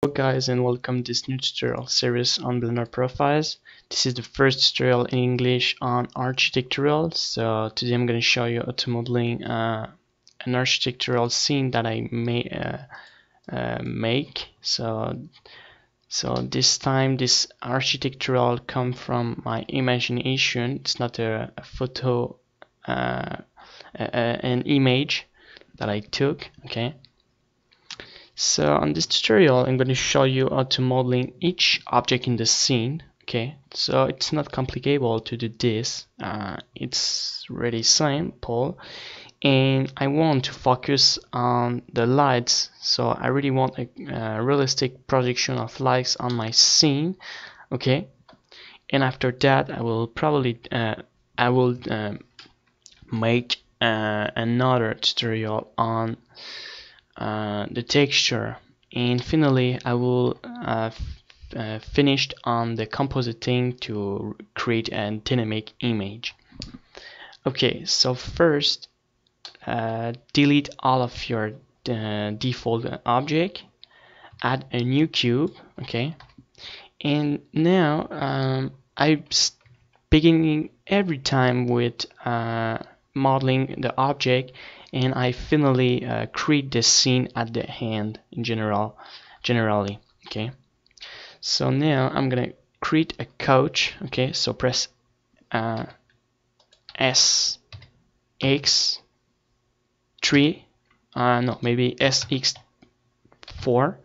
Hello guys, and welcome to this new tutorial series on Blender Profiz. This is the first tutorial in English on architectural. So today I'm going to show you how to modeling an architectural scene that I may make. So this time this architectural come from my imagination. It's not a photo, an image that I took. Okay. So on this tutorial I'm going to show you how to modeling each object in the scene. Okay, so it's not complicable to do this. It's really simple, and I want to focus on the lights. So I really want a realistic projection of lights on my scene. Okay, and after that I will probably make another tutorial on the texture, and finally I will finish on the compositing to create a dynamic image. Okay, so first delete all of your default object, add a new cube. Okay, and now I'm beginning every time with modeling the object, and I finally create the scene at the end in generally. Okay, so now I'm gonna create a couch. Okay, so press SX3, no, maybe SX4.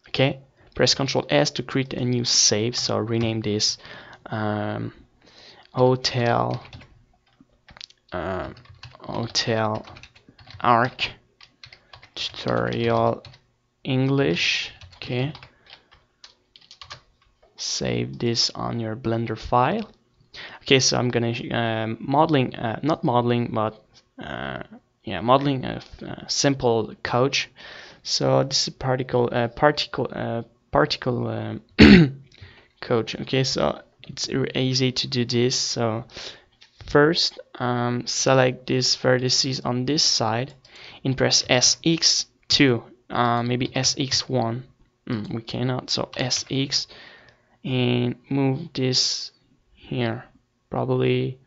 Okay, press Ctrl S to create a new save. So rename this hotel arc tutorial English. Okay, save this on your Blender file. Okay, so I'm gonna modeling modeling a simple couch. So this is particle couch. Okay, so it's easy to do this. So first select these vertices on this side and press SX2, maybe SX1. We cannot, so SX, and move this here, probably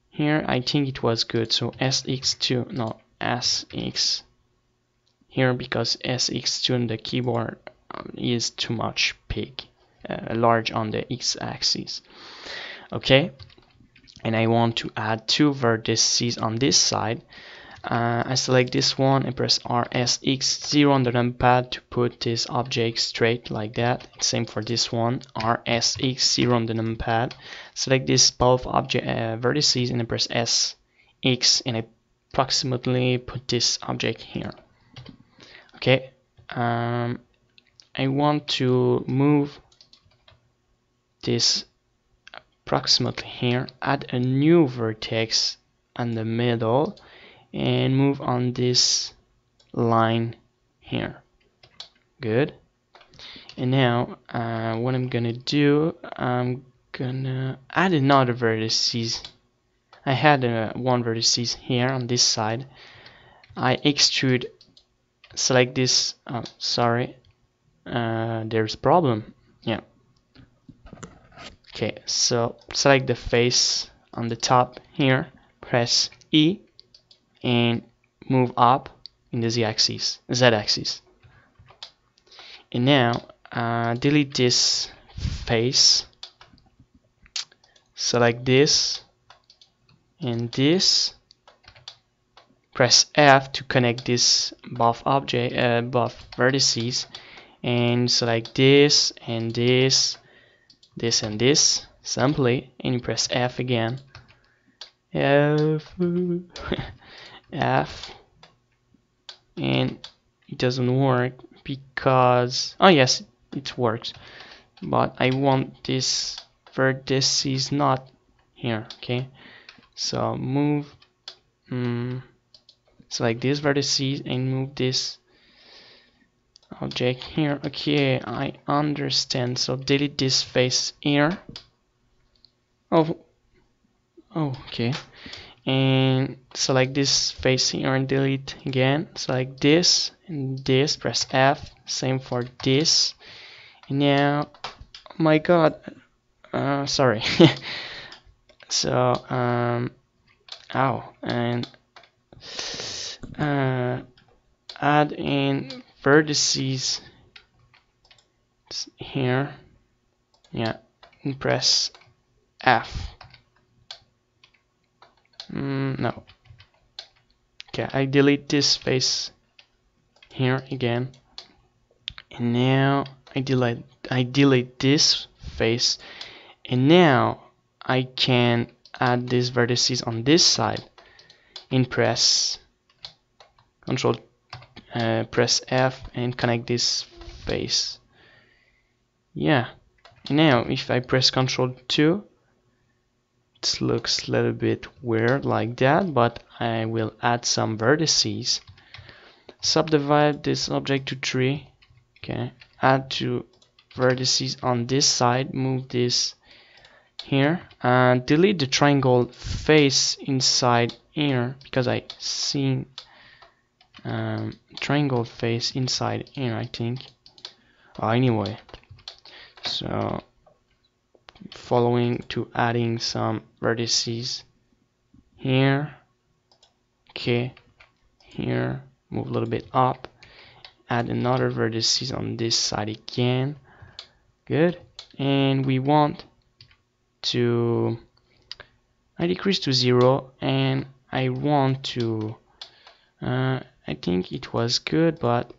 here. I think it was good, so SX2, no, SX here, because SX2 on the keyboard is too much big, large on the x-axis. Okay, and I want to add two vertices on this side. I select this one and press RSX0 on the numpad to put this object straight like that. Same for this one, RSX0 on the numpad. Select this both object vertices and then press SX, and I approximately put this object here. Okay, I want to move this approximately here, add a new vertex in the middle, and move on this line here. Good. And now what I'm gonna do, I'm gonna add another vertices. I had one vertices here on this side. I extrude, select this. Sorry, there's a problem. Yeah. Okay, so select the face on the top here, press E, and move up in the z-axis, z-axis. And now delete this face, select this and this, press F to connect this both vertices, and select this and this, this and this simply, and you press F again. F, and it doesn't work because, oh yes, it works, but I want this vertices not here. Okay, so move, select this vertices and move this object here. Okay, I understand. So delete this face here. Oh, okay. and select this face here and delete again. Select this and this, press F, same for this. And now, oh my god, sorry. So ow, and add in vertices here, yeah, and press F. No. Okay, I delete this face here again, and now I delete this face, and now I can add these vertices on this side and press Control, press F and connect this face. Yeah. And now if I press Control 2, it looks a little bit weird like that, but I will add some vertices. Subdivide this object to 3. Okay. Add 2 vertices on this side. Move this here and delete the triangle face inside here because I see triangle face inside here, I think. Anyway, so following to adding some vertices here. Okay, here, move a little bit up, add another vertices on this side again. Good. And we want to, I decrease to 0, and I want to I think it was good, but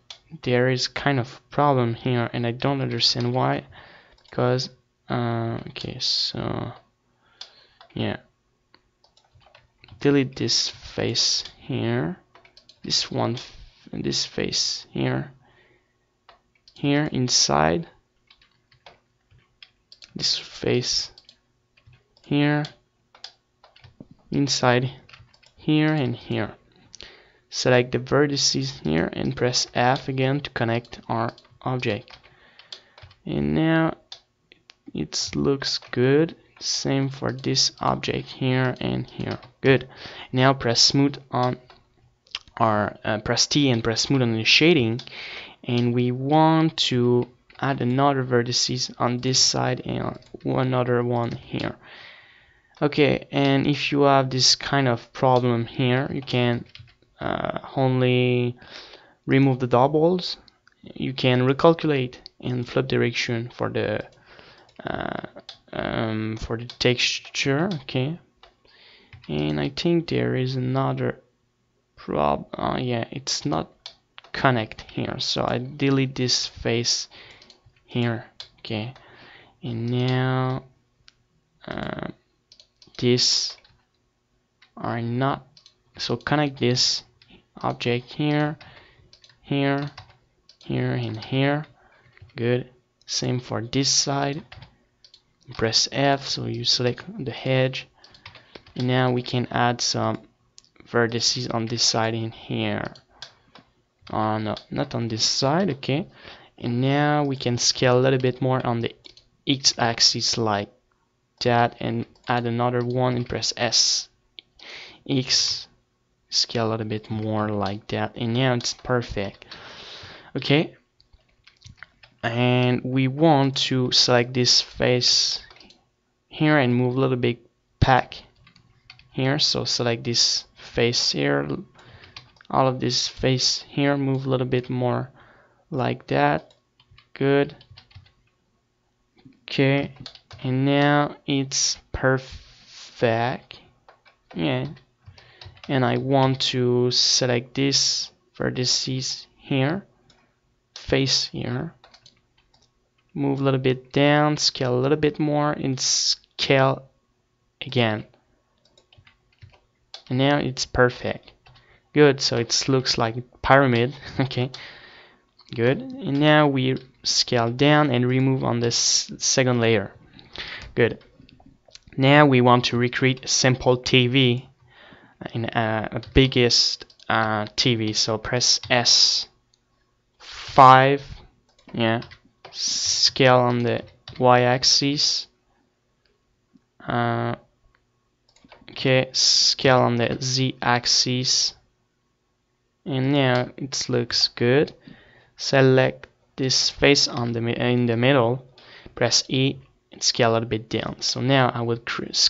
there is kind of problem here and I don't understand why, because okay, so yeah, delete this face here, this one, this face here, here inside, this face here, inside here and here. Select the vertices here and press F again to connect our object. And now it looks good. Same for this object here and here. Good. Now press smooth on our press T and press smooth on the shading, and we want to add another vertices on this side and one other one here. Okay, and if you have this kind of problem here, you can only remove the doubles. You can recalculate and flip direction for the texture. Okay, and I think there is another problem. Yeah, it's not connect here, so I delete this face here. Okay, and now this are not, so connect this object here, here, here, and here. Good. Same for this side. Press F so you select the edge, and now we can add some vertices on this side and here. No, not on this side. Okay, and now we can scale a little bit more on the x-axis like that, and add another one and press S. X, scale a little bit more like that, and now it's perfect. Okay, and we want to select this face here and move a little bit back here, so select this face here, all of this face here, move a little bit more like that. Good. Okay, and now it's perfect. Yeah, and I want to select this vertices here, face here, move a little bit down, scale a little bit more, and scale again. And now it's perfect. Good, so it looks like a pyramid. Okay, good. And now we scale down and remove on this second layer. Good. Now we want to recreate a simple TV in a biggest TV, so press S5. Yeah, scale on the y-axis. Okay, scale on the Z axis, and now it looks good. Select this face on the in the middle, press E and scale a little bit down. So now I will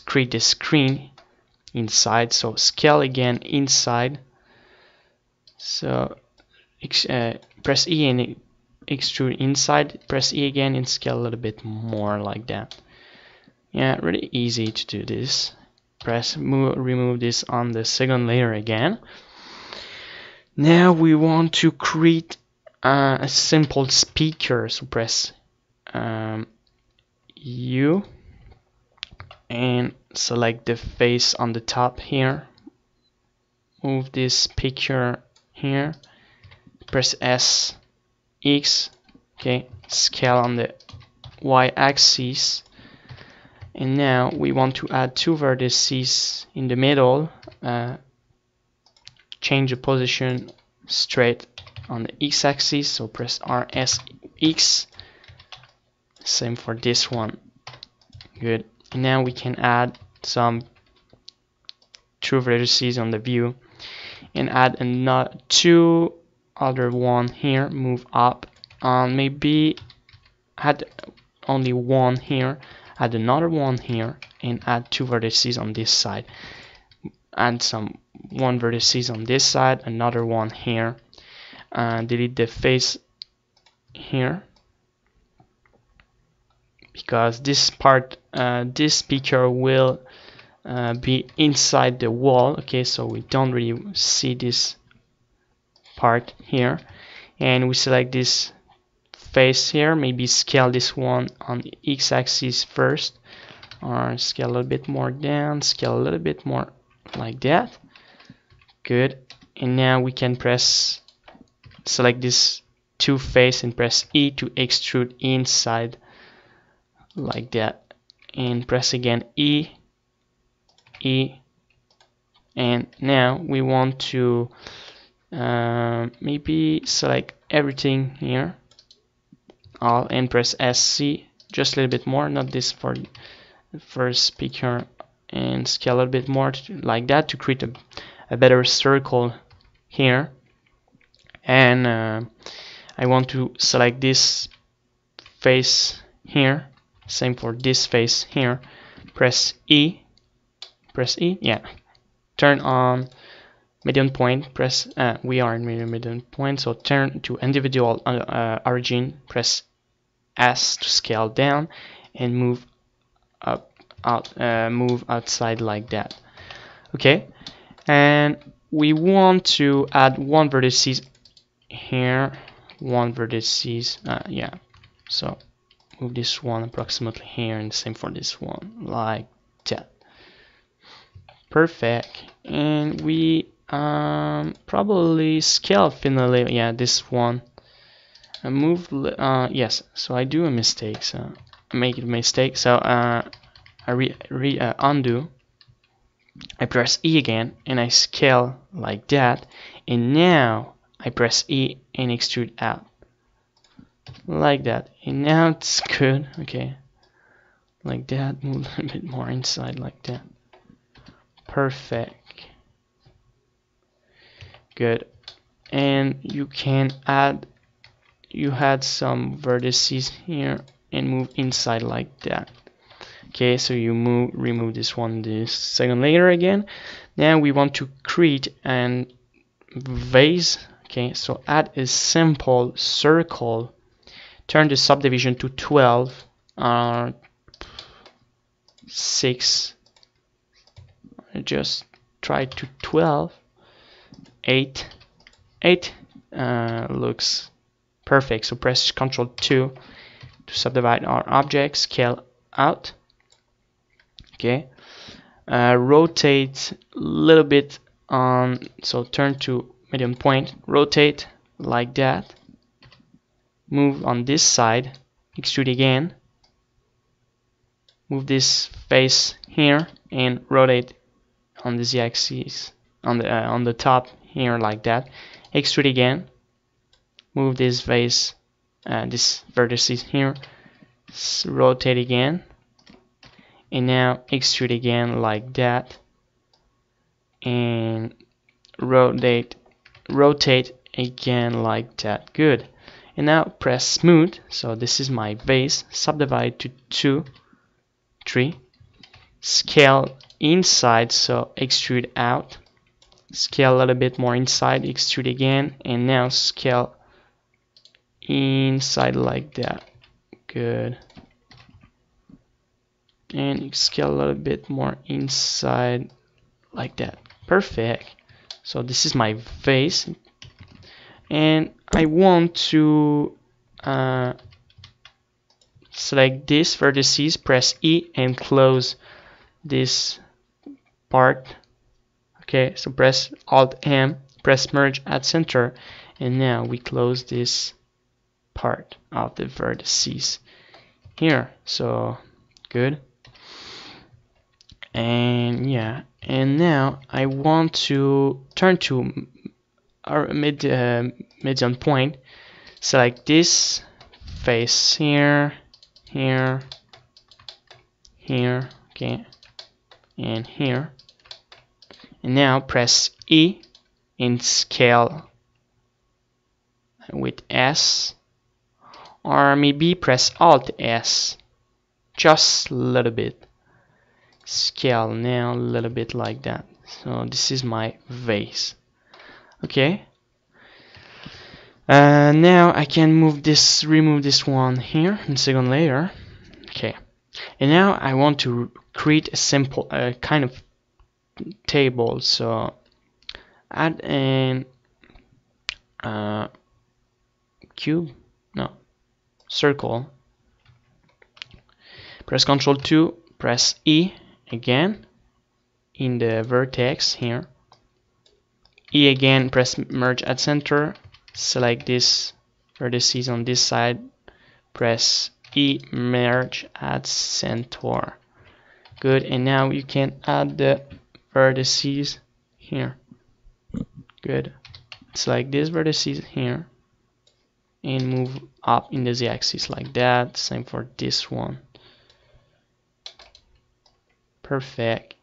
create the screen inside, so scale again inside. So press E and extrude inside, press E again and scale a little bit more like that. Yeah, really easy to do this. Remove this on the second layer again. Now we want to create a simple speaker, so press U and select the face on the top here. Move this picture here, press S, X, okay, scale on the Y axis, and now we want to add two vertices in the middle. Change the position straight on the X axis, so press RS X. Same for this one. Good. And now we can add some two vertices on the view and add another two other one here. Move up. Maybe add only one here. Add another one here and add two vertices on this side. Add some one vertices on this side, another one here. Delete the face here, because this part, this speaker will be inside the wall. Okay, so we don't really see this part here. And we select this face here, maybe scale this one on the x-axis first, or scale a little bit more down, scale a little bit more like that. Good. And now we can select this two face and press E to extrude inside like that, and press again E, and now we want to maybe select everything here, all, and press SC, just a little bit more, not this for the first speaker, and scale a little bit more like that to create a better circle here. And I want to select this face here, same for this face here, press E, yeah, turn on median point, press we are in median point, so turn to individual origin, press S to scale down and move up, move outside like that. Okay, and we want to add one vertices here, one vertices, yeah, so move this one approximately here, and the same for this one like that. Perfect. And we probably scale finally, yeah, this one, and move yes, so I do a mistake, so I make a mistake, so I undo, I press E again and I scale like that, and now I press E and extrude out like that, and now it's good. Okay, like that, move a bit more inside like that. Perfect. Good. And you can add, you had some vertices here and move inside like that. Okay, so you remove this one, this second layer again. Now we want to create an vase. Okay, so add a simple circle, turn the subdivision to 12, 6, just try to 12, 8, looks perfect. So press Ctrl 2 to subdivide our object, scale out. Okay, rotate a little bit on, so turn to median point, rotate like that, move on this side, extrude again, move this face here and rotate on the z-axis on the top here like that, extrude again, move this face, this vertices here, rotate again, and now extrude again like that, and rotate again like that. Good. And now press smooth. So this is my base. Subdivide to 2, 3. Scale inside, so extrude out. Scale a little bit more inside, extrude again, and now scale inside like that. Good. And scale a little bit more inside like that. Perfect. So this is my face, and I want to select this vertices, press E and close this part. Okay, so press Alt M, press merge at center, and now we close this part of the vertices here. So good. And yeah, and now I want to turn to our median point. Select this face here, here, here, okay, and here. And now press E and scale with S, or maybe press Alt S, just a little bit. Scale now a little bit like that. So this is my vase. Okay. Now I can remove this one here in second layer. Okay. And now I want to create a simple kind of table. So add an cube, no, circle. Press Ctrl 2, press E again in the vertex here. E again, press merge at center. Select this vertices on this side. Press E, merge at center. Good, and now you can add the vertices here. Good. Select this vertices here and move up in the z-axis like that. Same for this one. Perfect.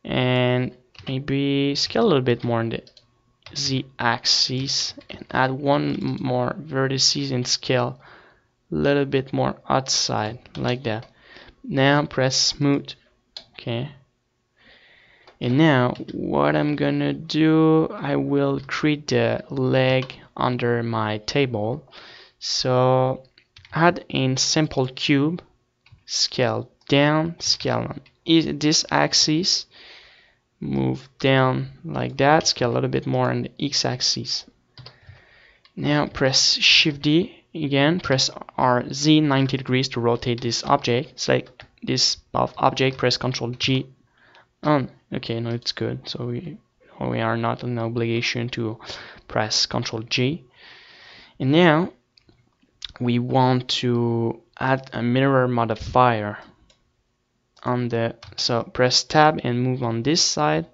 And maybe scale a little bit more on the z-axis and add one more vertices and scale a little bit more outside like that. Now press smooth. Okay. And now what I'm gonna do, I will create the leg under my table. So add in simple cube, scale down, scale on this axis, move down like that, scale a little bit more on the x-axis. Now press Shift D again, press RZ 90 degrees to rotate this object. Select this object, press Ctrl G on. Okay, no, it's good. So we are not in obligation to press Ctrl G. And now we want to add a mirror modifier on the, so press tab and move on this side.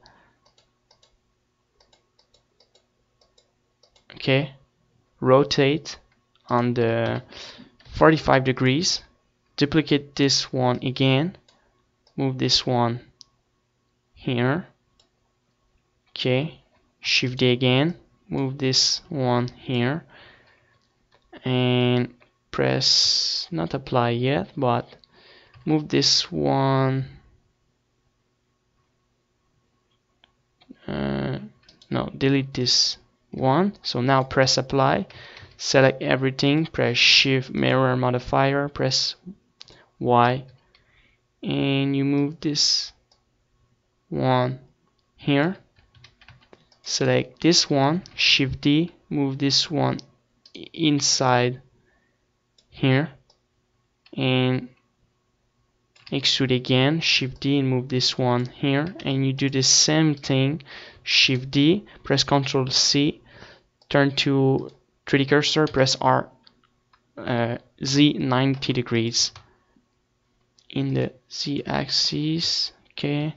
Okay, rotate on the 45 degrees, duplicate this one again, move this one here. Okay, Shift D again, move this one here, and press not apply yet, but move this one. No, delete this one. So now press apply, select everything, press Shift mirror modifier, press Y, and you move this one here. Select this one, Shift D, move this one inside here, and extrude again, Shift D, and move this one here, and you do the same thing, Shift D, press Ctrl C, turn to 3D cursor, press R, Z 90 degrees in the Z axis. Okay,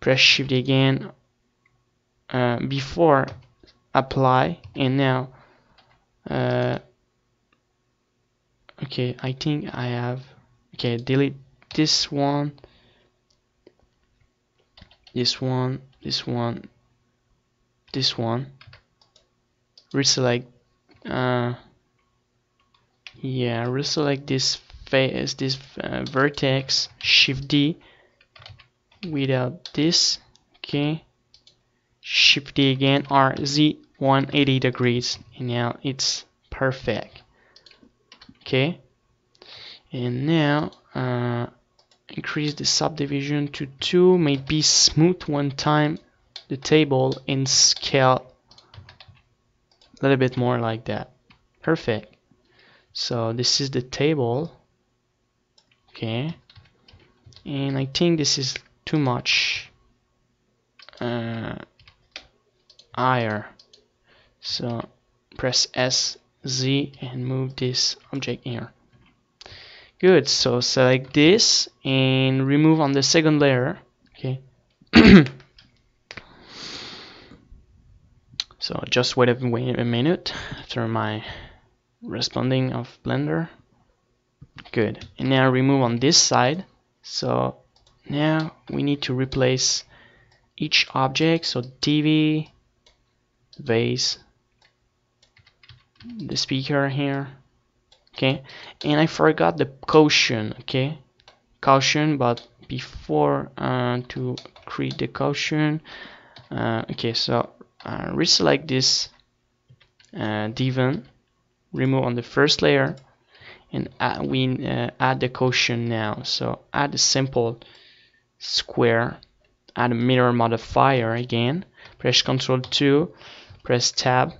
press Shift again before apply, and now okay, I think I have, okay, delete this one, this one, this one, reselect, yeah, reselect this face, this vertex, Shift D without this, okay, Shift D again, RZ 180 degrees, and now it's perfect. Okay, and now increase the subdivision to 2, maybe smooth one time the table and scale a little bit more like that. Perfect. So this is the table. Okay, and I think this is too much higher, so press S, Z and move this object here. Good, so select this and remove on the second layer. Okay. So just wait a minute after my responding of Blender. Good, and now remove on this side. So now we need to replace each object, so TV, vase, the speaker here, okay, and I forgot the caution, okay, caution, but before to create the caution, okay, so reselect this divan, remove on the first layer, and we add the caution now. So add a simple square, add a mirror modifier again, press Ctrl 2, press Tab,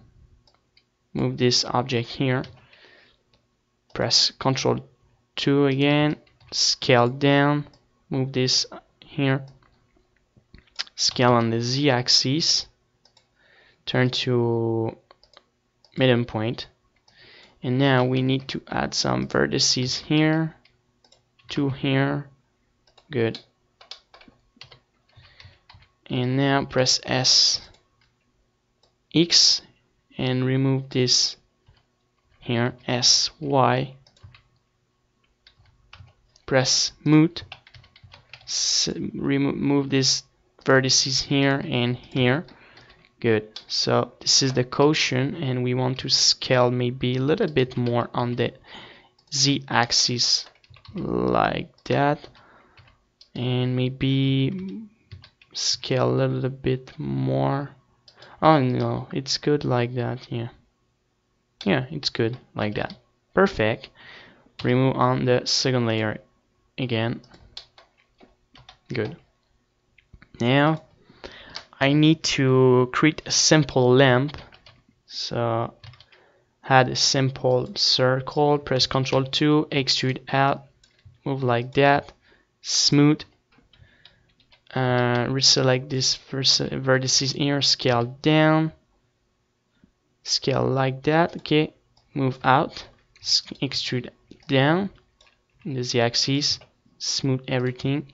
move this object here, press Ctrl 2 again, scale down, move this here, scale on the Z axis, turn to midpoint point, and now we need to add some vertices here, 2 here, good, and now press S, X, and remove this here, S, Y, press Mute, remove these vertices here and here. Good, so this is the caution, and we want to scale maybe a little bit more on the Z axis like that, and maybe scale a little bit more. Oh no, it's good like that. Yeah, it's good like that. Perfect. Remove on the second layer again. Good. Now I need to create a simple lamp, so add a simple circle, press Ctrl 2, extrude out, move like that, smooth, reselect this vertices here, scale down, scale like that, okay, move out, extrude down, the Z axis, smooth everything,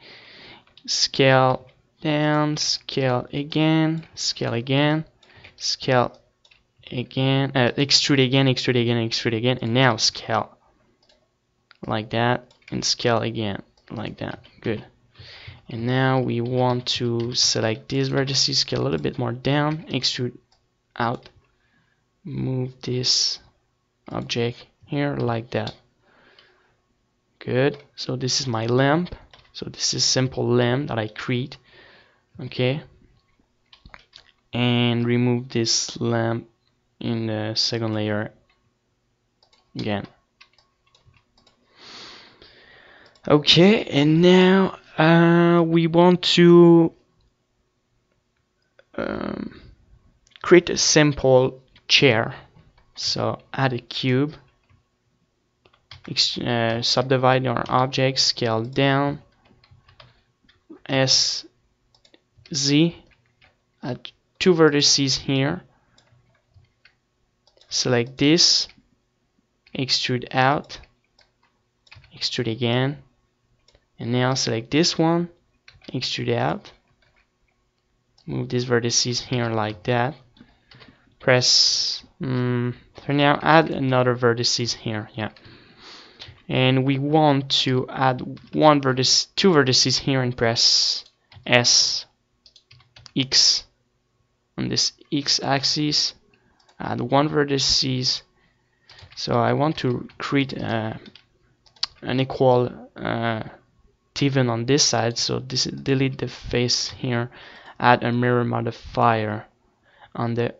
scale down, scale again, scale again, scale again, extrude again, extrude again, extrude again, and now scale like that, and scale again like that. Good. And now we want to select these vertices, scale a little bit more down, extrude out, move this object here like that. Good. So this is my lamp. So this is simple lamp that I create. Okay, and remove this lamp in the second layer again. Okay, and now we want to create a simple chair. So add a cube, subdivide our object, scale down, S, Z, add 2 vertices here, select this, extrude out, extrude again, and now select this one, extrude out, move these vertices here like that, press, for now add another vertices here, yeah, and we want to add 2 vertices here and press S, X, on this X axis, add one vertices. So I want to create an equal even on this side, so this delete the face here, add a mirror modifier on the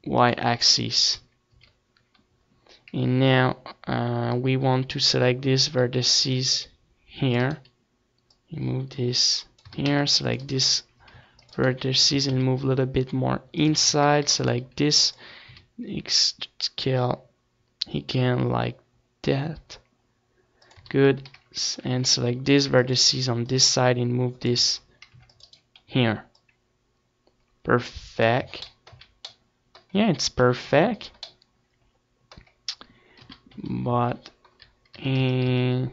y-axis. And now we want to select these vertices here, move this here, select this vertices and move a little bit more inside, select this, scale again like that, good, and select these vertices on this side and move this here. Perfect. Yeah, it's perfect. But yeah,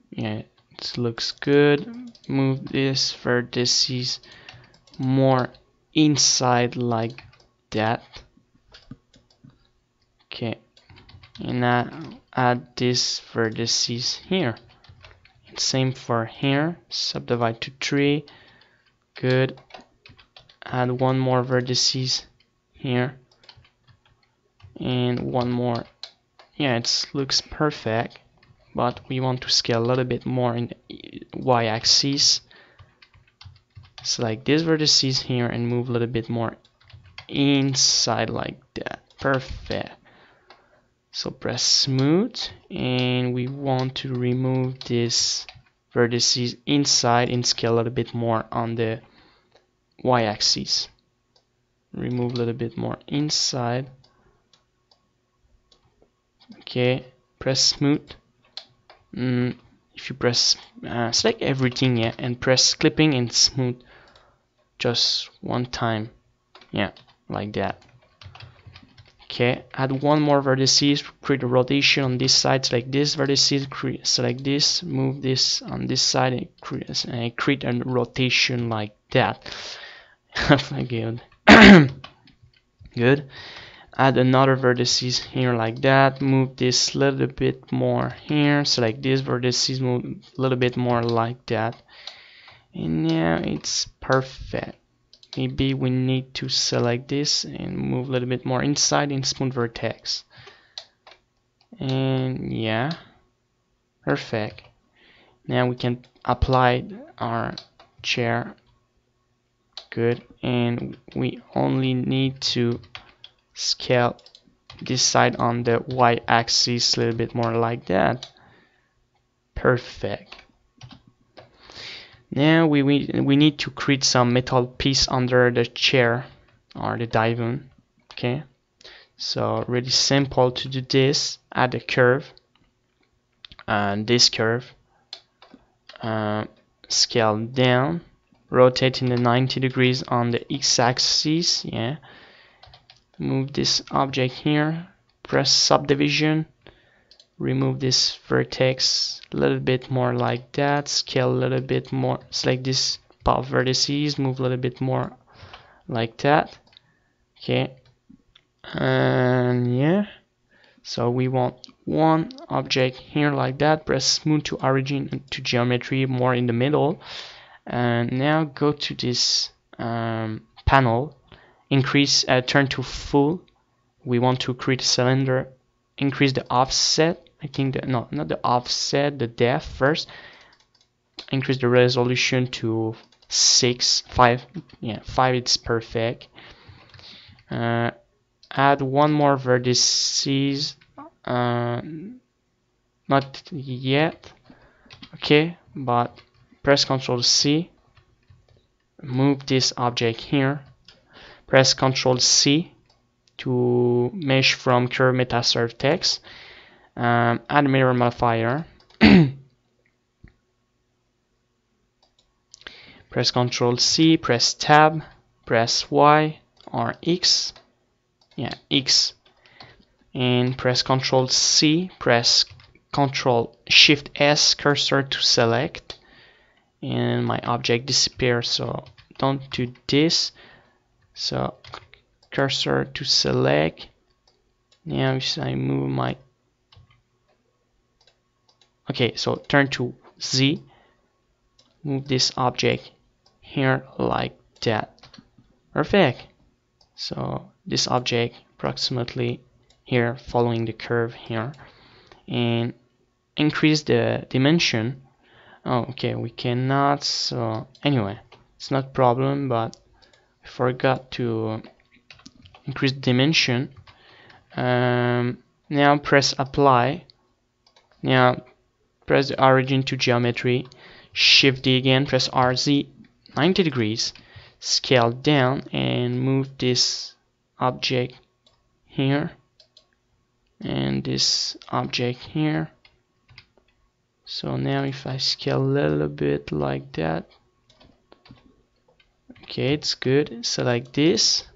it looks good. Move this vertices more inside like that. Okay, and now add this vertices here. And same for here. Subdivide to 3. Good. Add one more vertices here and one more. Yeah, it looks perfect, but we want to scale a little bit more in the y-axis. Select these vertices here and move a little bit more inside like that. Perfect. So press smooth, and we want to remove this vertices inside and scale a little bit more on the y-axis. Remove a little bit more inside. Okay, press smooth. If you press select everything, yeah, and press clipping and smooth just one time, yeah, like that. Okay, add one more vertices, create a rotation on this side, select this vertices, select this, move this on this side, and create a rotation like that. Good. Good. Add another vertices here like that, move this a little bit more here, select this vertices, move a little bit more like that, and now it's perfect. Maybe we need to select this and move a little bit more inside in smooth vertex, and yeah, perfect. Now we can apply our chair. Good, and we only need to scale this side on the y-axis a little bit more like that. Perfect. Now we need to create some metal piece under the chair or the divan. Okay, so really simple to do this. Add a curve, and this curve, scale down, rotate in the 90 degrees on the x-axis. Yeah, move this object here, press subdivision, remove this vertex a little bit more like that, scale a little bit more, select this path vertices, move a little bit more like that. Okay, and yeah, so we want one object here like that, press smooth to origin to geometry more in the middle, and now go to this panel, increase, turn to full. We want to create a cylinder, increase the offset. I think that, no, not the offset, the depth first. Increase the resolution to 5. Yeah, 5, it's perfect. Add one more vertices. Not yet. Okay, but press Ctrl C. Move this object here. Press Ctrl C to mesh from curve metasurf text. Add mirror modifier. Press Ctrl C, press Tab, press Y or X. Yeah, X. And press Ctrl C, press Ctrl Shift S cursor to select. And my object disappears, so don't do this. So cursor to select. Now if I move my, okay, so turn to Z, move this object here like that. Perfect. So this object approximately here, following the curve here, and increase the dimension. Oh, okay, we cannot. So anyway, it's not problem, but I forgot to increase the dimension. Now press apply. Now press the origin to geometry. Shift D again. Press RZ 90 degrees. Scale down and move this object here and this object here. So now if I scale a little bit like that, okay, it's good. Select this,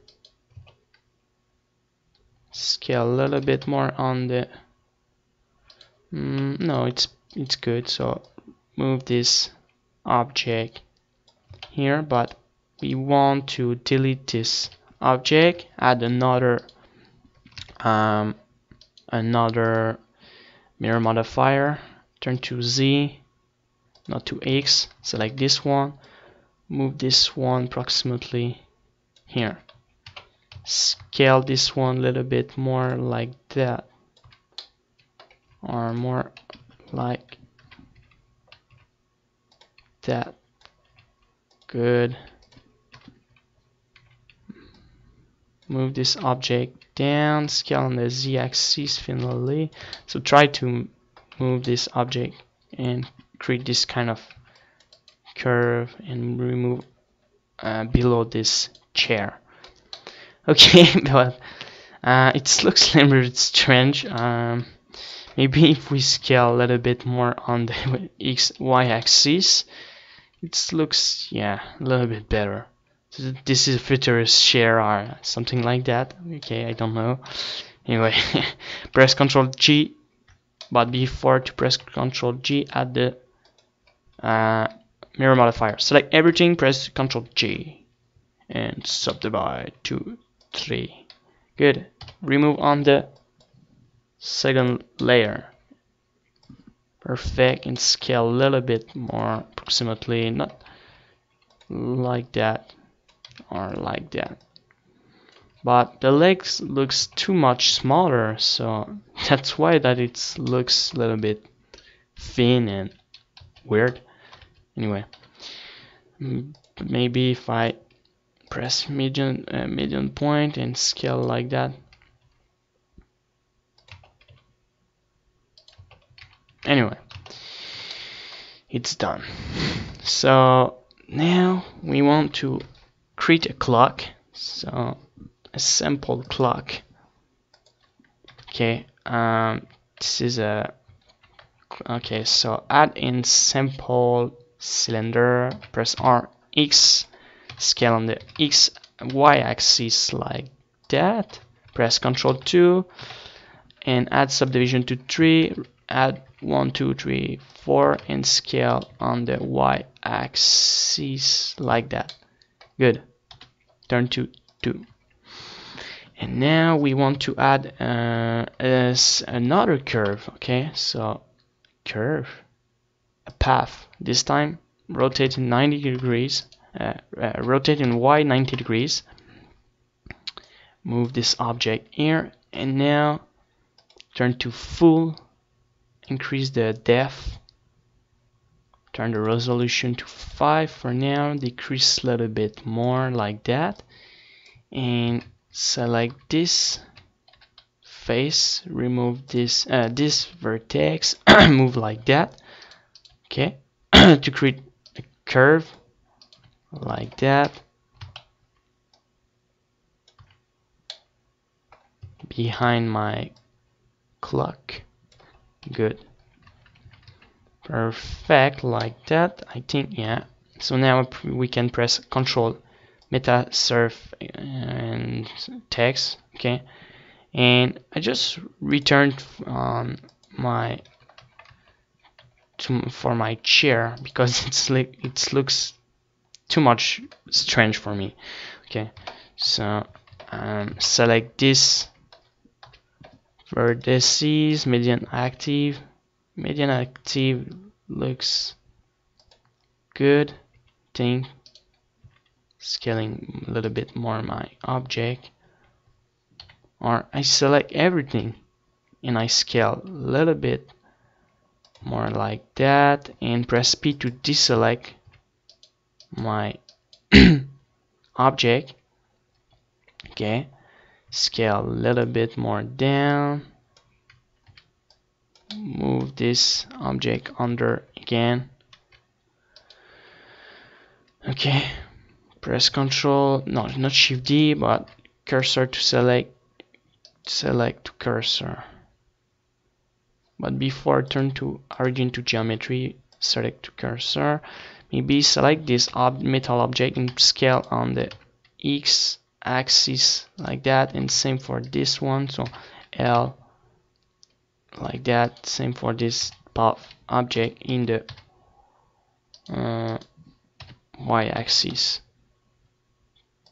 scale a little bit more on the no, it's good. So move this object here, but we want to delete this object, add another mirror modifier, turn to Z, not to X, select this one, move this one approximately here, scale this one a little bit more like that, or more like that. Good. Move this object down, scale on the Z-axis finally. So try to move this object and create this kind of curve and remove below this chair. Okay, but it looks a little bit strange. Maybe if we scale a little bit more on the Y-axis, it looks, yeah, a little bit better. So this is a futurist chair or something like that. Okay, I don't know. Anyway, press Ctrl G, but before to press Ctrl G, add the mirror modifier. Select everything, press Ctrl G, and subdivide 2, 3. Good. Remove on the second layer. Perfect, and scale a little bit more, approximately, not like that or like that. But the legs looks too much smaller, so that's why that it looks a little bit thin and weird. Anyway, maybe if I press median point and scale like that. Anyway, it's done. So now we want to create a clock. So a sample clock. Okay, this is a okay. So add in sample cylinder. Press RX. Scale on the X Y axis like that. Press Ctrl 2 and add subdivision to 3. Add 1, 2, 3, 4 and scale on the Y axis like that. Good. Turn to 2. And now we want to add another curve. Okay, so curve, a path. This time rotate in 90 degrees. Rotate in Y 90 degrees. Move this object here, and now turn to full. Increase the depth. Turn the resolution to 5 for now. Decrease a little bit more like that, and select this face. Remove this this vertex. Move like that. Okay, to create a curve like that. Behind my clock. Good. Perfect, like that, I think, yeah. So now we can press Control Meta Surf and text, okay. And I just returned my for my chair because it's like it looks too much strange for me. Okay, so select this vertices, median active. Median active looks good. Think scaling a little bit more my object, or I select everything and I scale a little bit more like that, and press P to deselect my object. Okay, scale a little bit more down, move this object under again. Okay, press Control, no, not Shift D, but cursor to select to cursor. But before turn to origin to geometry, select to cursor. Maybe select this metal object and scale on the X axis like that, and same for this one. So L like that. Same for this object in the Y axis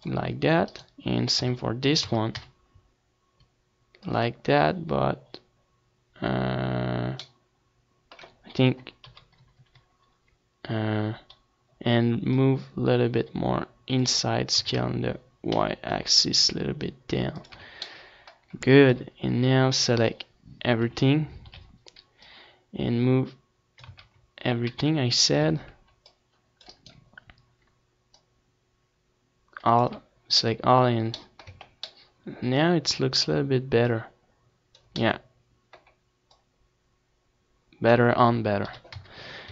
like that, and same for this one like that. But I think and move a little bit more inside, scale on the Y axis a little bit down. Good. And now select everything and move everything I said, select all, and now it looks a little bit better. Yeah, better on better.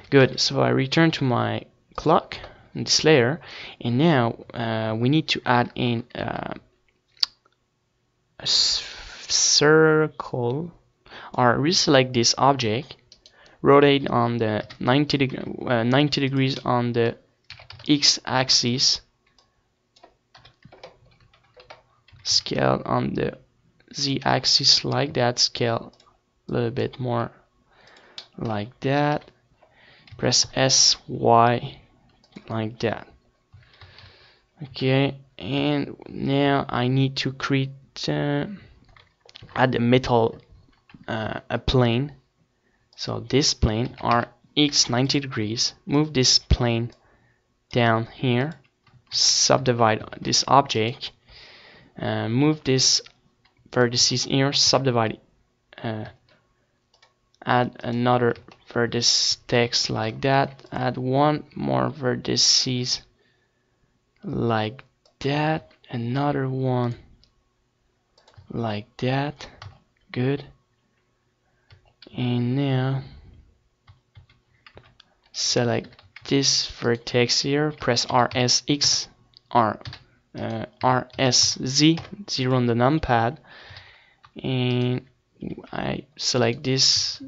Good. So I return to my clock in this layer, and now we need to add in a circle, or reselect this object, rotate on the 90 degrees on the X axis, scale on the Z axis like that, scale a little bit more like that, press S, Y like that. Okay, and now I need to create add a metal a plane. So this plane are X 90 degrees, move this plane down here, subdivide this object, move this vertices here, subdivide, add another vertex text like that, add one more vertices like that, another one like that. Good. And now select this vertex here, press RSX or RSZ 0 on the numpad, and I select this,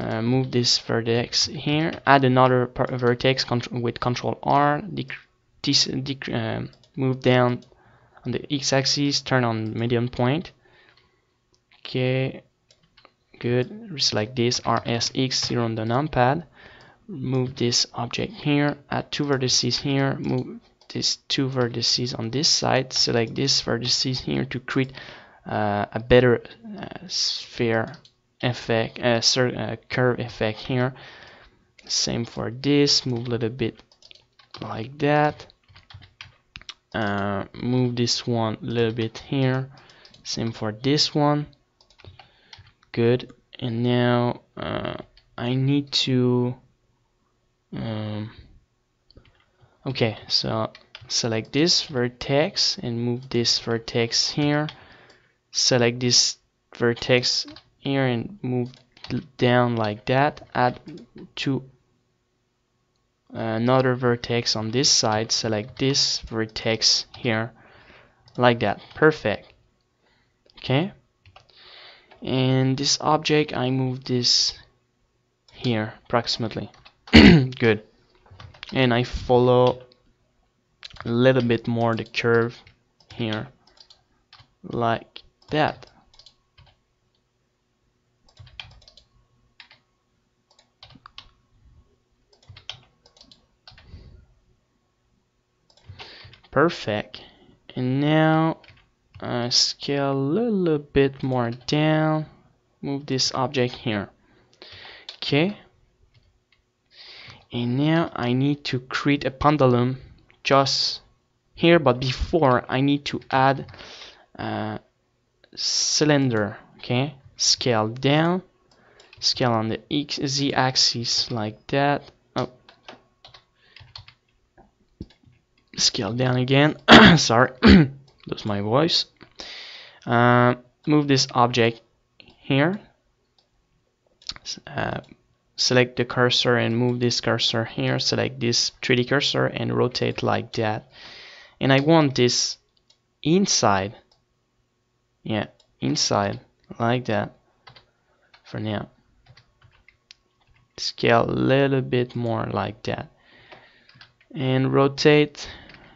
move this vertex here, add another vertex with Control R, move down on the x-axis, turn on median point. Okay, good. Select this RSX 0 on the numpad, move this object here, add two vertices here, move these two vertices on this side, select this vertices here to create a better sphere effect, curve effect here. Same for this, move a little bit like that, move this one a little bit here, same for this one. Good. And now I need to okay, so select this vertex and move this vertex here, select this vertex here and move down like that, add two another vertex on this side, select this vertex here like that. Perfect. Okay, and this object I move this here approximately. Good. And I follow a little bit more the curve here like that. Perfect. And now scale a little bit more down, move this object here. Okay, And now I need to create a pendulum just here, but before I need to add a cylinder. Okay, scale down, scale on the Z axis like that. Oh, scale down again. Sorry, that's my voice. Move this object here. Select the cursor and move this cursor here. Select this 3D cursor and rotate like that. And I want this inside. Yeah, inside like that for now. Scale a little bit more like that. And rotate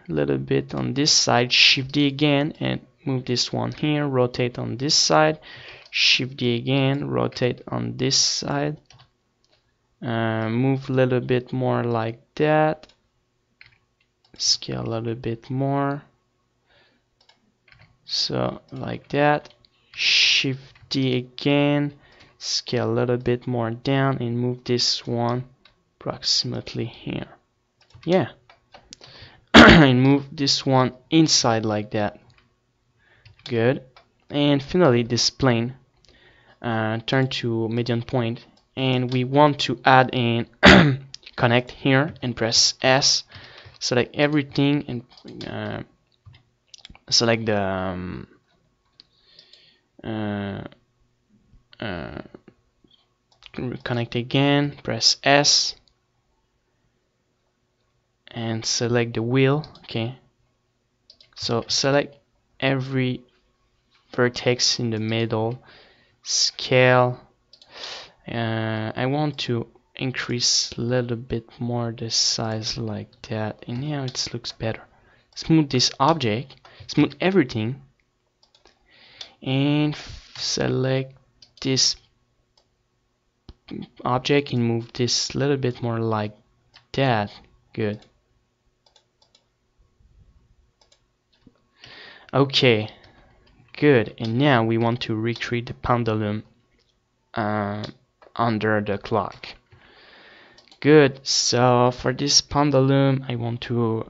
a little bit on this side. Shift D again and move this one here. Rotate on this side. Shift D again. Rotate on this side. Move a little bit more like that. Scale a little bit more. So like that. Shift D again. Scale a little bit more down and move this one approximately here. Yeah. And move this one inside like that. Good. And finally this plane. Turn to median point. And we want to add an connect here and press S. Select everything and select the connect again, press S and select the wheel. Okay, so select every vertex in the middle, scale. I want to increase a little bit more the size like that, and now it looks better. Smooth this object, smooth everything, and select this object and move this a little bit more like that. Good. Okay, good. And now we want to recreate the pendulum under the clock. Good. So for this pendulum, I want to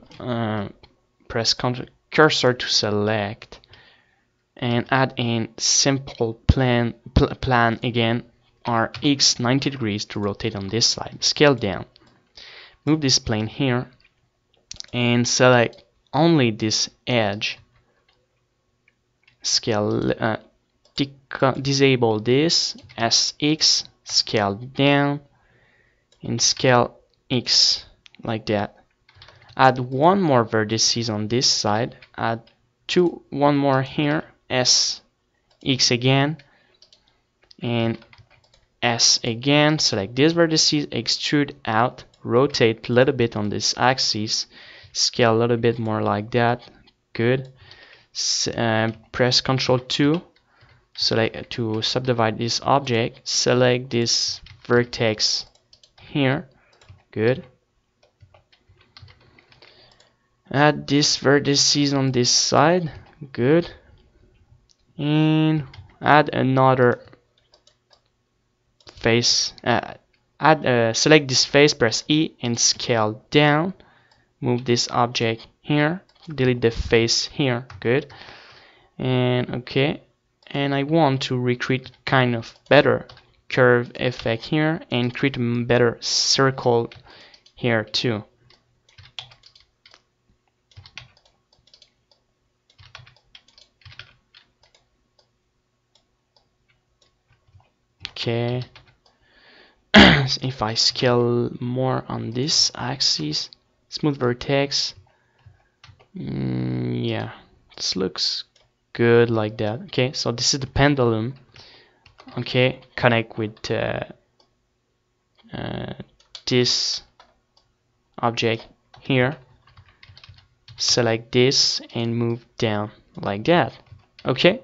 press cursor to select and add a simple plan again, or X 90 degrees to rotate on this side. Scale down. Move this plane here and select only this edge. Scale, disable this SX, scale down and scale X like that. Add one more vertices on this side. Add one more here. S X again and S again. Select these vertices, extrude out, rotate a little bit on this axis, scale a little bit more like that. Good. Press Ctrl 2 select to subdivide this object. Select this vertex here. Good. Add these vertices on this side. Good. And add another face. Select this face, press E and scale down. Move this object here. Delete the face here. Good. And okay. And I want to recreate kind of better curve effect here and create a better circle here too. Okay. If I scale more on this axis, smooth vertex, yeah, this looks good like that. Okay, so this is the pendulum. Okay, connect with this object here. Select this and move down like that. Okay,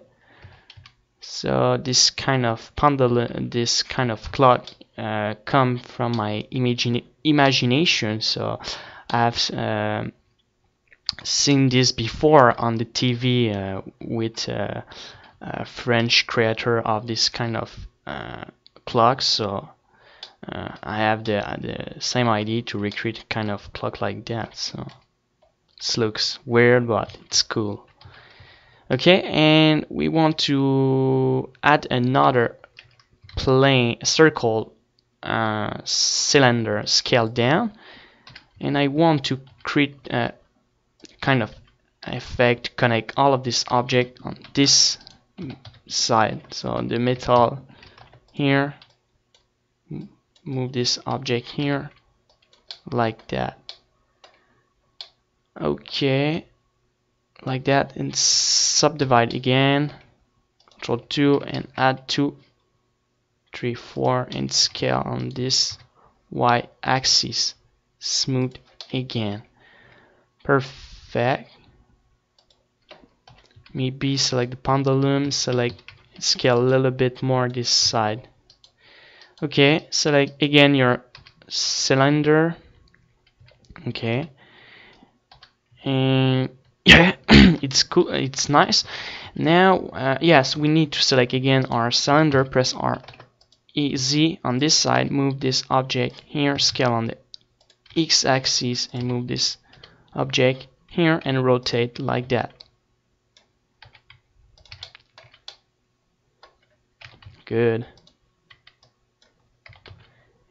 so this kind of pendulum, this kind of clock come from my imagination. So I've seen this before on the TV with a French creator of this kind of clock. So I have the same idea to recreate a kind of clock like that, so it looks weird but it's cool. Okay, and we want to add another plane circle cylinder scale down, and I want to create a kind of effect, connect all of this object on this side. So the metal here, move this object here like that. Okay, like that, and subdivide again, Control 2, and add 2, 3, 4, and scale on this Y axis, smooth again. Perfect. Maybe select the pendulum, select scale a little bit more this side. Okay, select again your cylinder. Okay, and yeah, it's cool, it's nice. Now yes, we need to select again our cylinder, press R E Z on this side, move this object here, scale on the X axis, and move this object here and rotate like that. Good.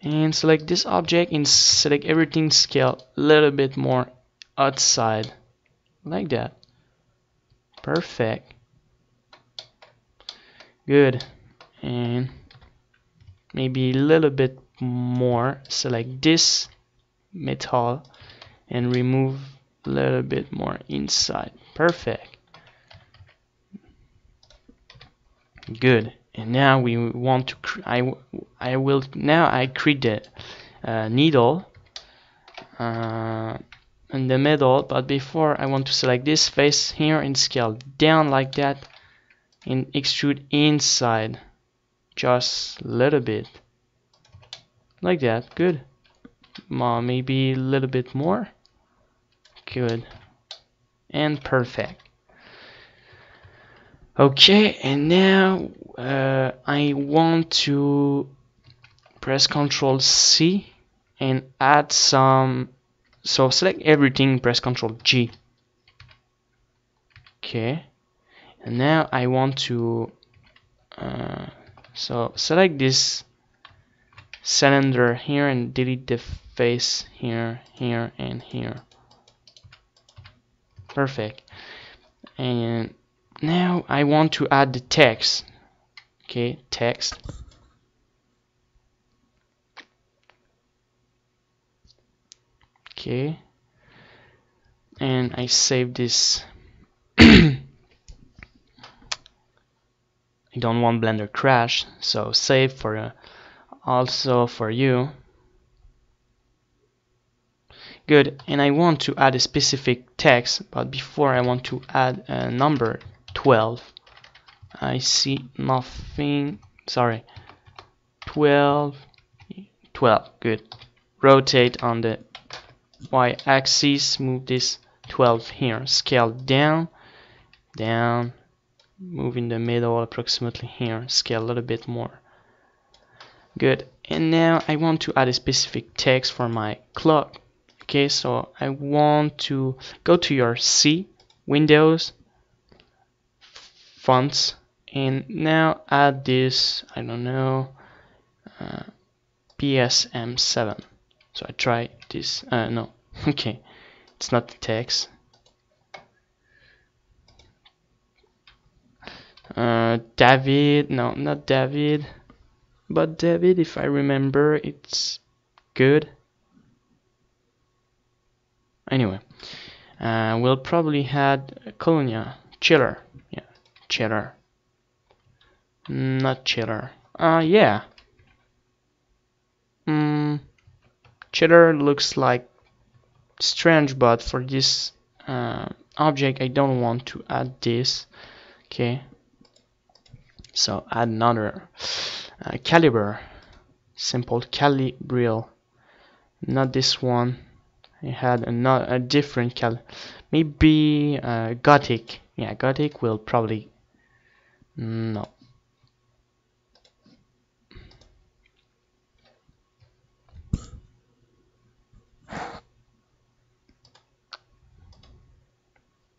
And select this object and select everything, scale a little bit more outside like that. Perfect. Good. And maybe a little bit more, select this metal and remove a little bit more inside. Perfect. Good. And now we want to I create the needle in the middle, but before I want to select this face here and scale down like that and extrude inside just a little bit like that. Good. Maybe a little bit more. Good. And perfect. Okay, and now I want to press Ctrl C and add some. So select everything, press Ctrl G. Okay, and now I want to so select this cylinder here and delete the face here, here, and here. Perfect. And now I want to add the text. Okay, text. Okay, and I save this. I don't want Blender crash, so save for also for you. Good, and I want to add a specific text, but before I want to add a number 12. I see nothing. Sorry, 12. 12. Good. Rotate on the Y axis, move this 12 here, scale down, down, move in the middle approximately here, scale a little bit more. Good. And now I want to add a specific text for my clock. Okay, so I want to go to your C, Windows, fonts, and now add this, I don't know, PSM7. So I try this. No, okay, it's not the text. David, no, not David, but David, if I remember, it's good. Anyway, we'll probably add Colonia, chiller, yeah, chiller, not chiller. Yeah. Cheddar looks like strange, but for this object I don't want to add this. Okay, so add another caliber, simple calibril, not this one. I had a different maybe gothic. Yeah, gothic will probably no.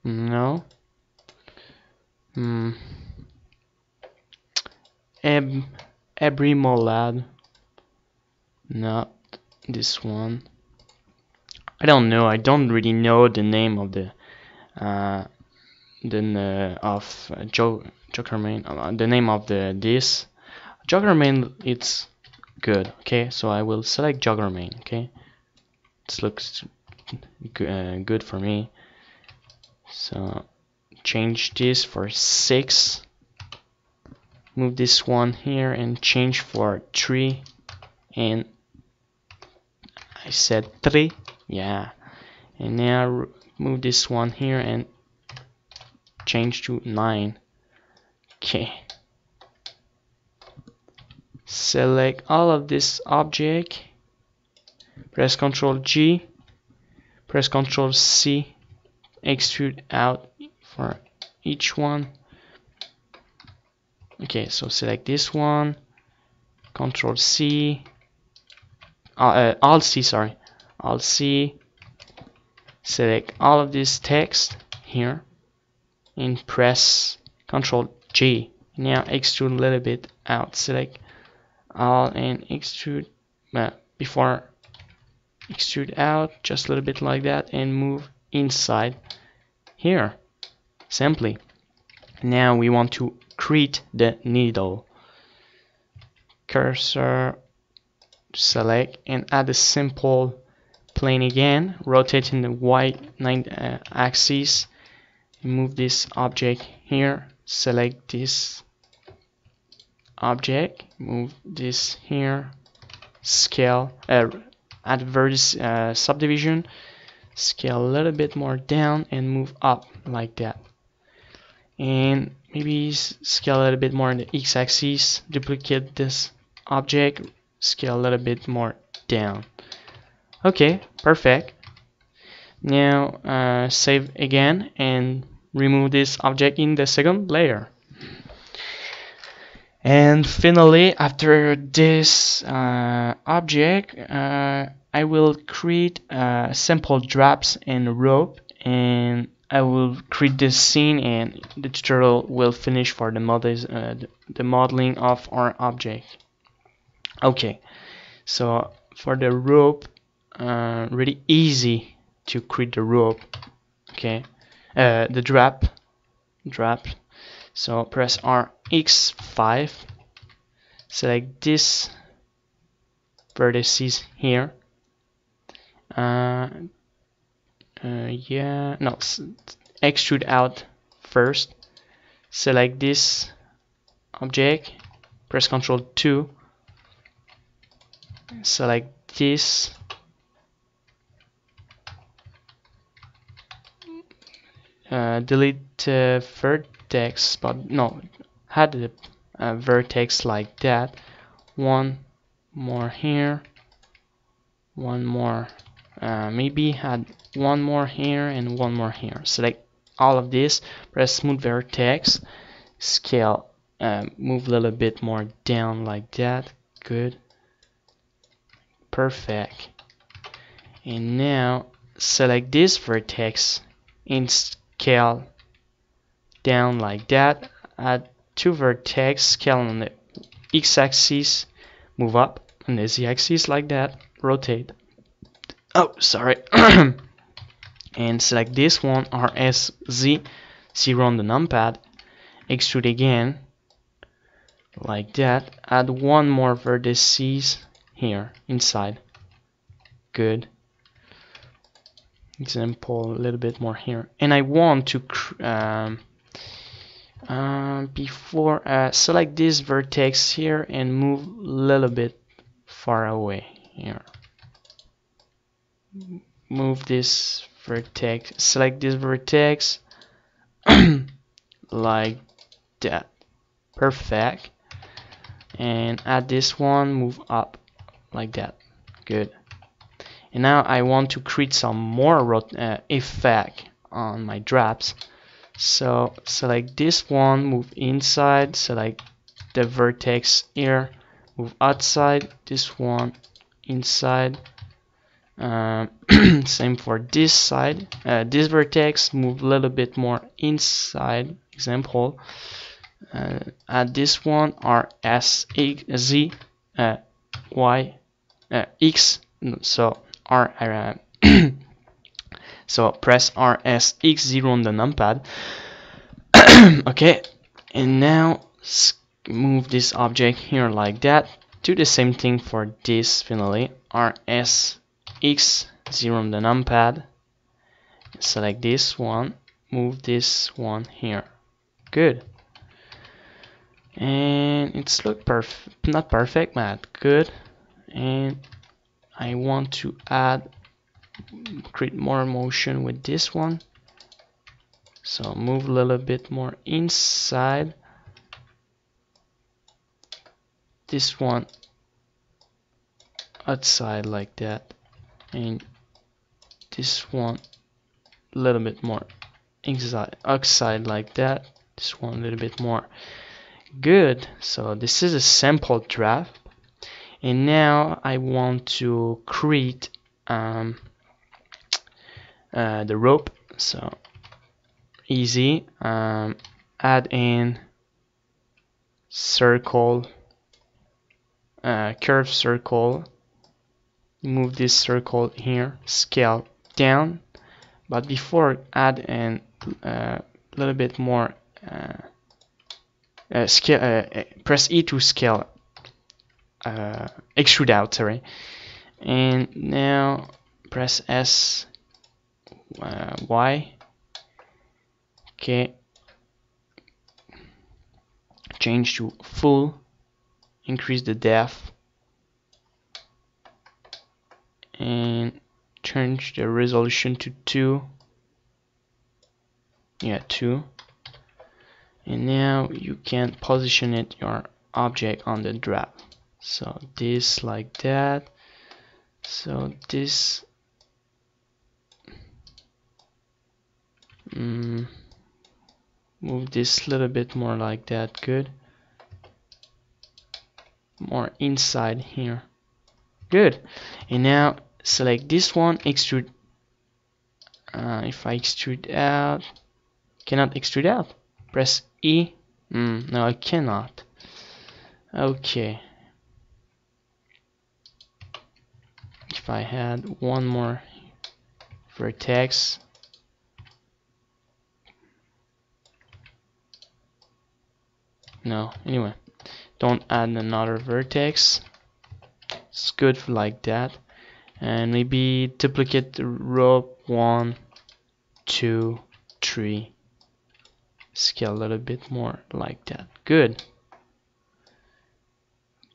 No. Hmm. Eb Ebrimolad. Not this one. I don't know. I don't really know the name of the uh Joker main. The name of this Joker main. It's good. Okay, so I will select Jogger main. Okay, this looks good for me. So change this for 6. Move this one here and change for 3. And I said 3. Yeah. And now move this one here and change to 9. Okay. Select all of this object. Press Ctrl G. Press Ctrl C. Extrude out for each one. Okay, so select this one. Ctrl C. Alt C, sorry. Alt C. Select all of this text here and press Ctrl J. Now extrude a little bit out. Select all and extrude before extrude out just a little bit like that and move inside here simply. Now we want to create the needle. Cursor, select and add a simple plane again, rotating the y axis. Move this object here, select this object, move this here, scale, add vertex subdivision, scale a little bit more down and move up like that. And maybe scale a little bit more on the x-axis, duplicate this object, scale a little bit more down. Okay, perfect. Now save again and remove this object in the second layer. And finally, after this object, I will create simple drops and rope, and I will create this scene, and the tutorial will finish for the modeling of our object. Okay, so for the rope, really easy to create the rope. Okay, the drop. So press RX5, select this vertices here. Yeah, no, extrude out first. Select this object, press Ctrl 2, select this. Delete vertex, but no, add the vertex like that. One more here, one more, maybe add one more here and one more here. Select all of this, press smooth vertex, scale, move a little bit more down like that. Good, perfect. And now select this vertex and scale down like that. Add 2 vertex, scale on the x-axis, move up on the z-axis like that, rotate. Oh, sorry. And select this one, RSZ, 0 on the numpad, extrude again like that. Add one more vertices here inside. Good. Example a little bit more here, and I want to select this vertex here and move a little bit far away here. Move this vertex, select this vertex like that. Perfect. And add this one, move up like that. Good. And now I want to create some more effect on my drops. So select this one, move inside, select the vertex here, move outside, this one inside, Same for this side. This vertex move a little bit more inside. Example, add this one r s z y x. So r so press RSX0 on the numpad. Okay, and now move this object here like that. Do the same thing for this finally. RSX0 on the numpad. Select this one. Move this one here. Good. And it's look perfect, not perfect, but good. And I want to create more motion with this one. So move a little bit more inside. This one outside like that, and this one a little bit more inside, outside like that. This one a little bit more. Good. So this is a sample draft, and now I want to create the rope. So easy. Add in circle, curve circle. Move this circle here, scale down, but before add in a little bit more scale. Press E to scale, extrude out, sorry, and now press S, Y. Okay, change to full, increase the depth, and change the resolution to 2. Yeah, 2. And now you can position it your object on the draft. So this like that. So this move this a little bit more like that. Good. More inside here. Good. And now select this one, extrude. If I extrude out, cannot extrude out. Press E. No, I cannot. Okay. If I had one more vertex. No, anyway. Don't add another vertex. It's good for like that. And maybe duplicate the rope 1, 2, 3. Scale a little bit more like that. Good.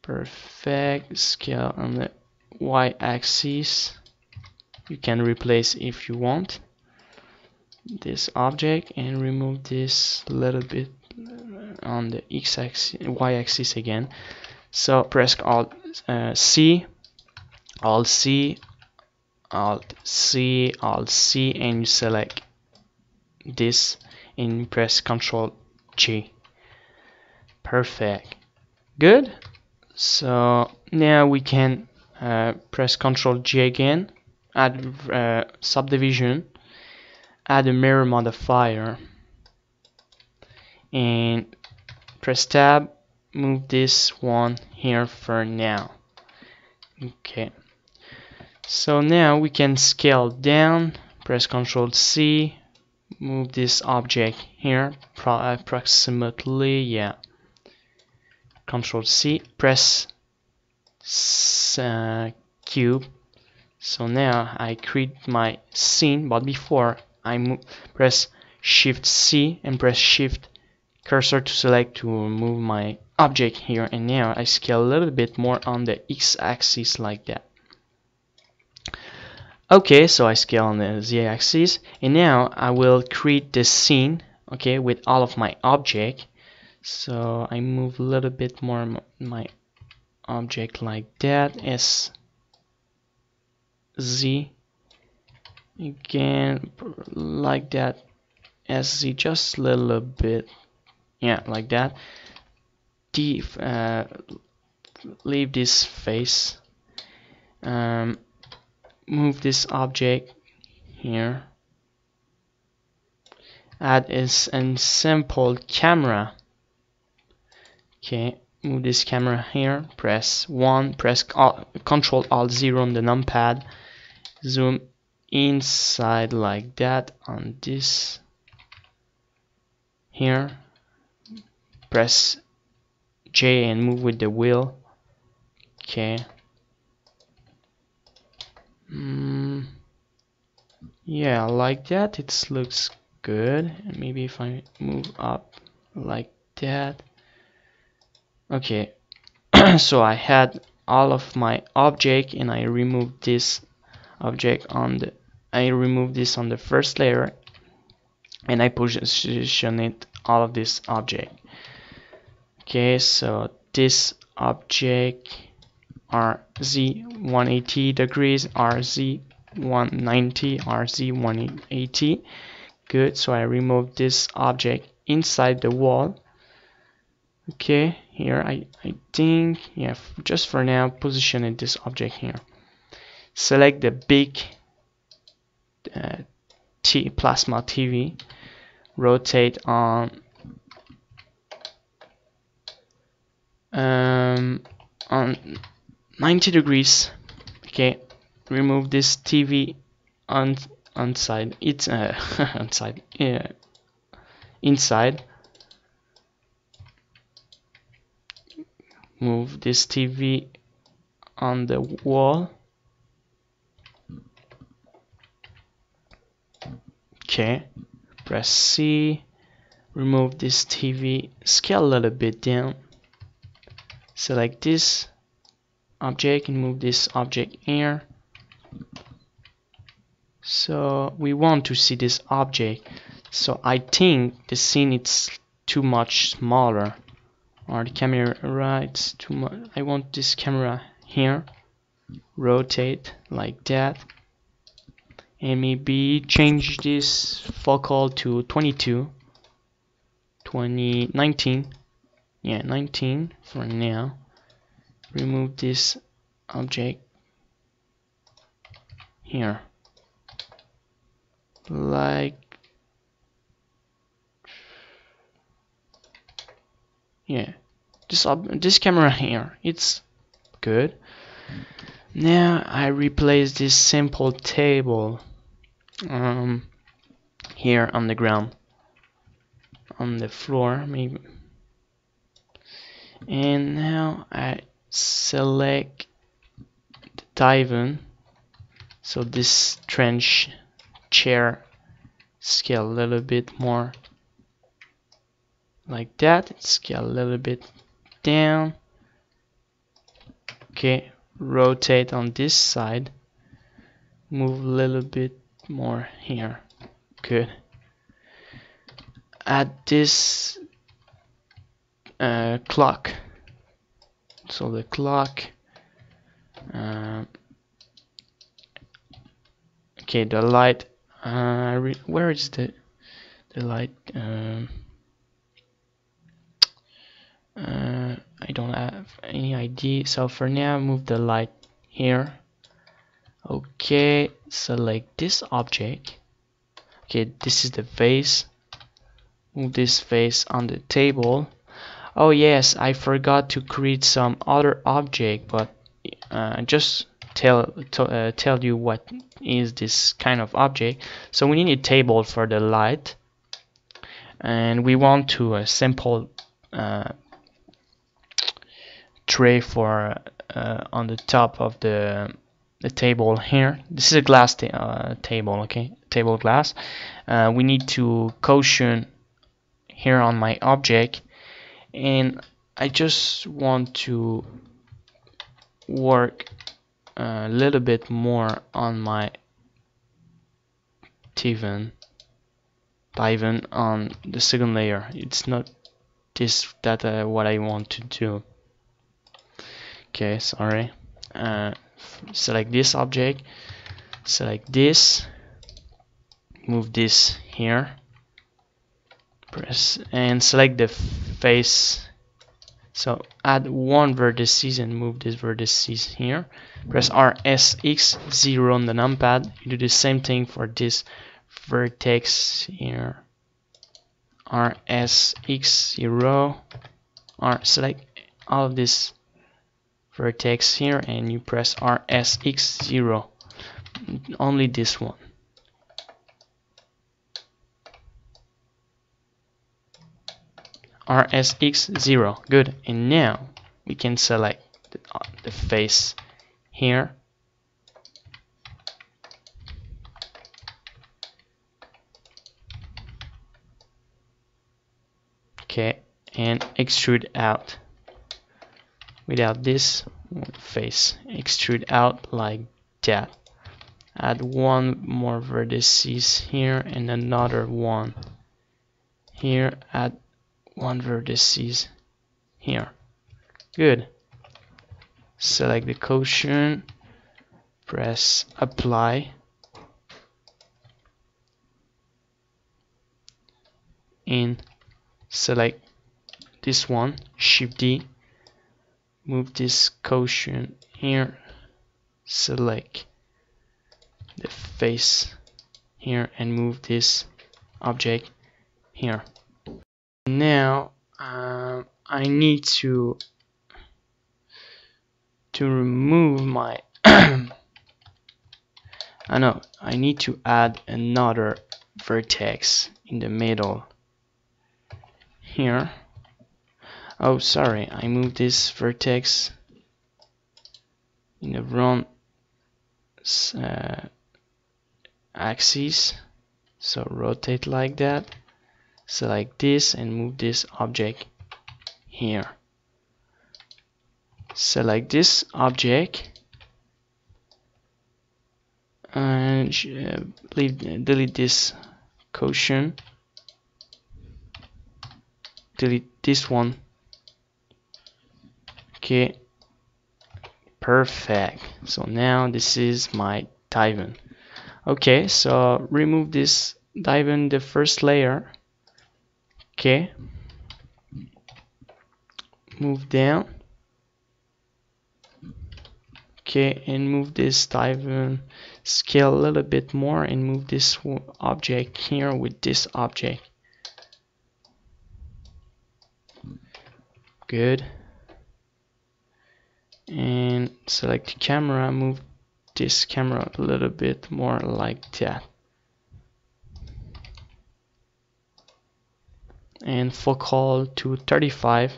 Perfect. Scale on the y-axis. You can replace if you want this object and remove this little bit on the x-axis, y-axis again. So press Alt C, Alt C, Alt C, Alt C, and you select this and press Ctrl G. Perfect. Good. So now we can press Ctrl G again, add subdivision, add a mirror modifier, and press Tab, move this one here for now. Okay. So now we can scale down, press Ctrl C, move this object here approximately, yeah. Ctrl C, press cube. So now I create my scene, but before I press Shift C and press Shift cursor to select to move my object here, and now I scale a little bit more on the x-axis like that. Okay, so I scale on the z-axis, and now I will create this scene, okay, with all of my object. So I move a little bit more my object like that. S Z again like that. SZ just a little bit, yeah, like that. Leave this face. move this object here. Add is a simple camera. Okay, move this camera here. Press 1. Press Control Alt 0 on the numpad. Zoom inside like that on this here. Press J and move with the wheel. Okay. Yeah, like that it looks good. And maybe if I move up like that. Okay. So I had all of my object and I removed this object on the first layer and I position it all of this object. Okay, so this object RZ 180 degrees, RZ 190, RZ 180. Good, so I remove this object inside the wall. Okay, here I think, yeah, just for now, position this object here. Select the big plasma TV, rotate on 90 degrees. Okay, remove this TV inside. Move this TV on the wall. Okay, press C. Remove this TV. Scale a little bit down. Select this object and move this object here. So we want to see this object. So I think the scene is too much smaller, or the camera right too much. I want this camera here. Rotate like that, and maybe change this focal to 22, 19. Yeah, 19 for now. Remove this object here, like, yeah, this camera here, it's good. Now I replace this simple table here on the ground, on the floor maybe, and now I select the divan. So this trench chair, scale a little bit more like that, scale a little bit down. Okay, rotate on this side, move a little bit more here. Good. Add this clock. So the clock, okay, the light, where is the light? I don't have any idea, so for now move the light here. Okay, select this object. Okay, this is the vase. Move this vase on the table. Oh yes, I forgot to create some other object, but just tell you what is this kind of object. So we need a table for the light, and we want to a simple tray for on the top of the table here. This is a glass table, okay, table glass. We need to caution here on my object, and I just want to work a little bit more on my divan on the second layer. It's not that what I want to do. Okay, sorry. Select this object, select this, move this here, press and select the face So add one vertices and move this vertices here. Press RSX0 on the numpad. You do the same thing for this vertex here. RSX0. Select all of this vertex here and you press RSX0. Only this one. RSX0. Good. And now we can select the face here. Okay, and extrude out. Without this face, extrude out like that. Add one more vertices here and another one here. Add one vertices here. Good. Select the quotient, press apply, and select this one, Shift D, move this quotient here, select the face here and move this object here. Now I need to remove my I need to add another vertex in the middle here. Oh, sorry, I moved this vertex in the wrong axis, so rotate like that, select this and move this object here. Select this object and delete this quotient, delete this one. Okay, perfect. So now this is my diamond. Okay, so remove this diamond, the first layer. Okay, move down. Okay, and move this diamond, scale a little bit more and move this object here with this object. Good. And select the camera, move this camera a little bit more like that. And focal to 35.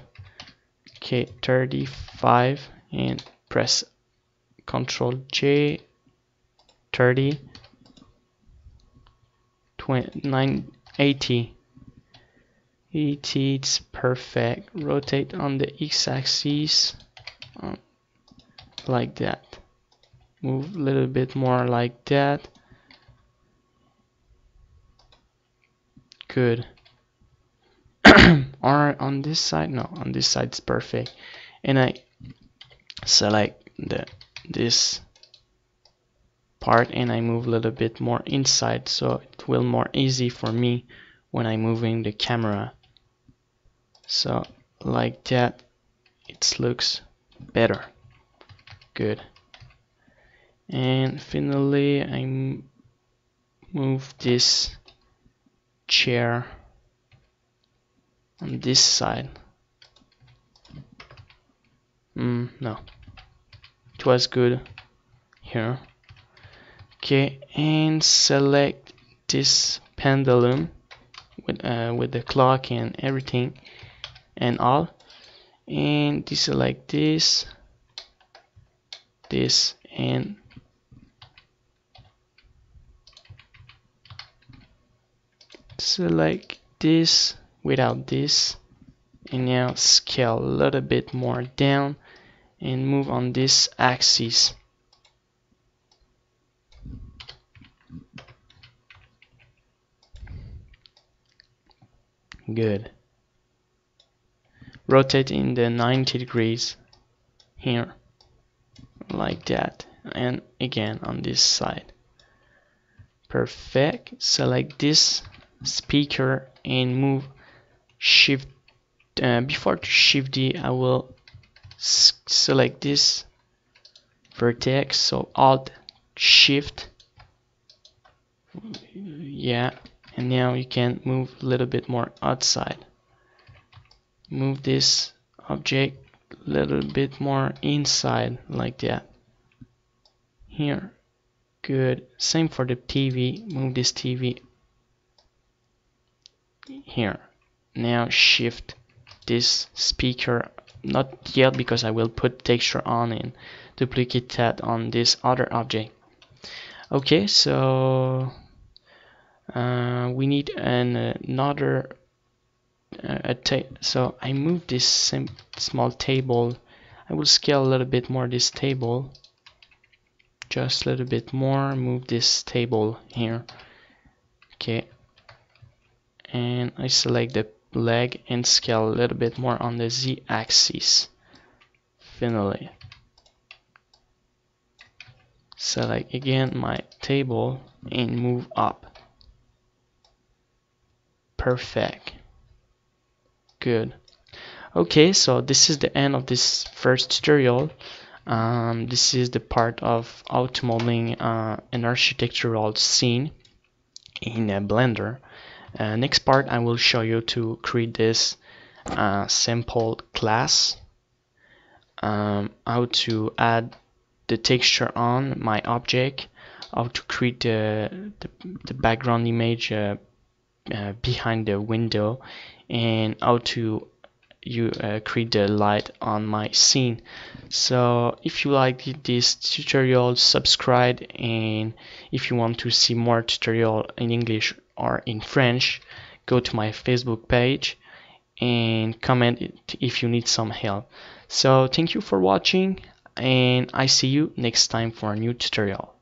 Okay, 35 and press Ctrl J, 30, 29, 80. 80, it's perfect. Rotate on the x-axis like that. Move a little bit more like that. Good. Or on this side? No, on this side it's perfect. And I select this part and I move a little bit more inside, so it will more easy for me when I'm moving the camera. So like that, it looks better. Good. And finally I move this chair on this side. No, it was good here. Okay, and select this pendulum with the clock and everything and all, and deselect this and select this without this, and now scale a little bit more down and move on this axis. Good. Rotate in the 90 degrees here like that, and again on this side. Perfect. Select this speaker and move Shift before to shift D, I will select this vertex, so Alt Shift, yeah, and now you can move a little bit more outside. Move this object a little bit more inside, like that. Here, good. Same for the TV. Move this TV here. Now shift this speaker, not yet because I will put texture on and duplicate that on this other object. Okay, so we need another so I move this small table. I will scale a little bit more this table, just a little bit more. Move this table here. Okay, and I select the leg and scale a little bit more on the Z axis. Finally, select again my table and move up. Perfect. Good. Okay, so this is the end of this first tutorial. This is the part of how to modeling an architectural scene in Blender. Next part, I will show you to create this sample class, how to add the texture on my object, how to create the background image behind the window, and how to create the light on my scene. So if you like this tutorial, subscribe, and if you want to see more tutorial in English or in French, go to my Facebook page and comment if you need some help. So thank you for watching, and I see you next time for a new tutorial.